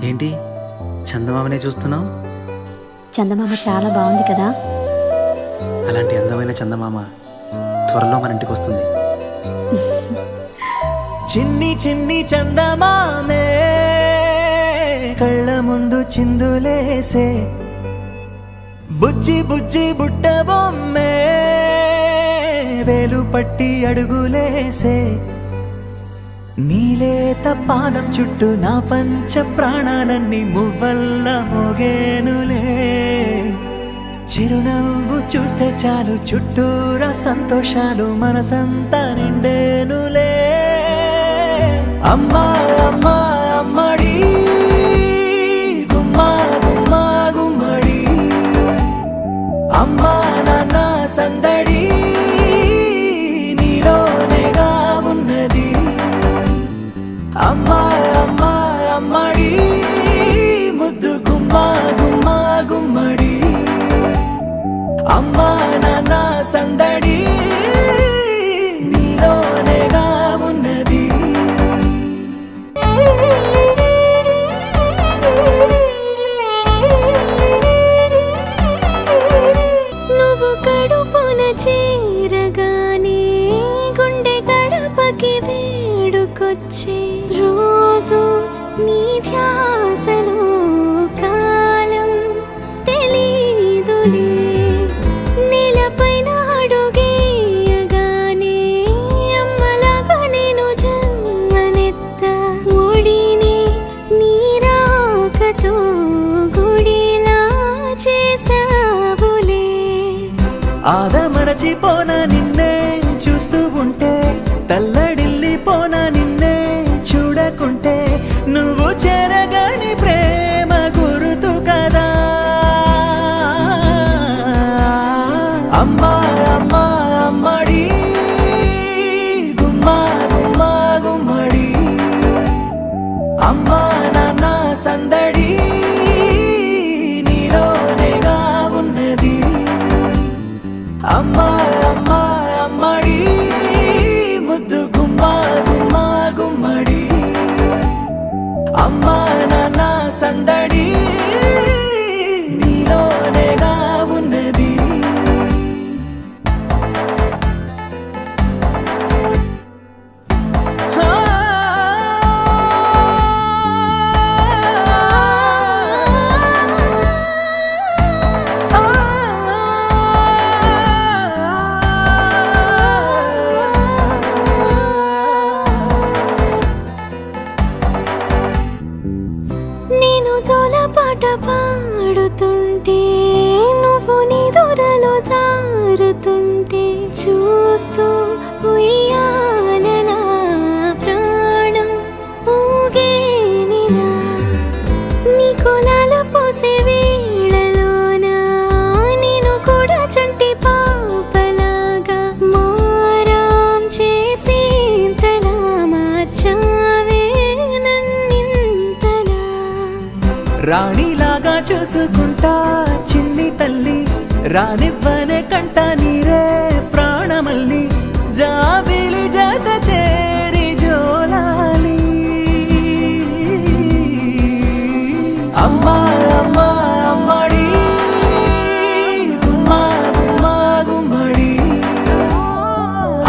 ఏంటి చందమామనే చూస్తున్నావు? చందమామ చాలా బాగుంది కదా. అలాంటి అందమైన చందమామ త్వరలో మన ఇంటికి వస్తుంది. చిన్ని చిన్ని చందమామే కళ్ళ ముందు చిందులేసే, బుజ్జి బుజ్జి బుట్ట బొమ్మే వేలు పట్టి అడుగులేసే, నీలేత పానం చుట్టూ నా పంచ ప్రాణాలన్నీ మువ్వల్ల మోగేనులే. చిరునవ్వు చూస్తే చాలు చుట్టూరా సంతోషాలు మనసంతా నిండేనులే. అమ్మా అమ్మా అమ్మడి గుమ్మా గుమ్మా గుమ్మడి, అమ్మా నాన్న సందడి నీలోనేగా ఉన్నది. అమ్మా అమ్మా అమ్మడి ముద్దు గుమ్మా గుమ్మా గుమ్మడి, అమ్మా నాన్న సందడి నీలోనేగా ఉన్నది. నువ్వు కడుపున చేరగానే గుండె గడపకి వేడుకొచ్చే రోజు నీ ధ్యాసలో కాలం తెలీదులే. నేలపైన అడుగేయగానే అమ్మలాగా నేను జన్మనెత్త, ఒడిని నీ రాకతో గుడిలా చేసావులే. ఆదమరచిపోనా నిన్నే చూస్తూ ఉంటే, తల్లడిల్లిపోనా నిన్నే చూడకుంటే, నువ్వు చెరగని ప్రేమ గురుతు కదా. అమ్మా అమ్మా అమ్మడి గుమ్మా గుమ్మా గుమ్మడి, అమ్మా నాన్న సందడి నీలోనేగా ఉన్నది. అమ్మా అమ్మా అమ్మడి ముద్దు గుమ్మా గుమ్మా గుమ్మడి, అమ్మా నాన్న సందడి నీలోనేగా ఉన్నది. నేను జోలపాట పాడుతుంటే, నువ్వు నీ దూరలో జారుతుంటే, చూస్తూ ఉయ్యాలలా ప్రాణం ఊగేనిలా. నీ కులాల పోసే వేళలోన నేను కూడా చంటి పాపలాగా మారాం చేసేంతలా మార్చావే నన్నింతలా. రాణిలాగా చూసుకుంటా చిన్ని తల్లి, రానివ్వనే కంట నీరే ప్రాణమల్లి, జాబిలి జత చేరి జోలాలి. అమ్మా అమ్మా అమ్మడి గుమ్మా గుమ్మా గుమ్మడి,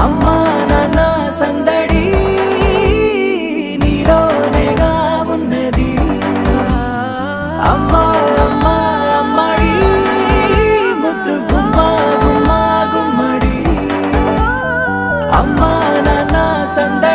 అమ్మా నాన్న సందడి నీలోనేగా ఉన్నది. అమ్మా అమ్మా అమ్మడి ముద్దు గుమ్మా గుమ్మా గుమ్మడి, అమ్మా నాన్న సందడి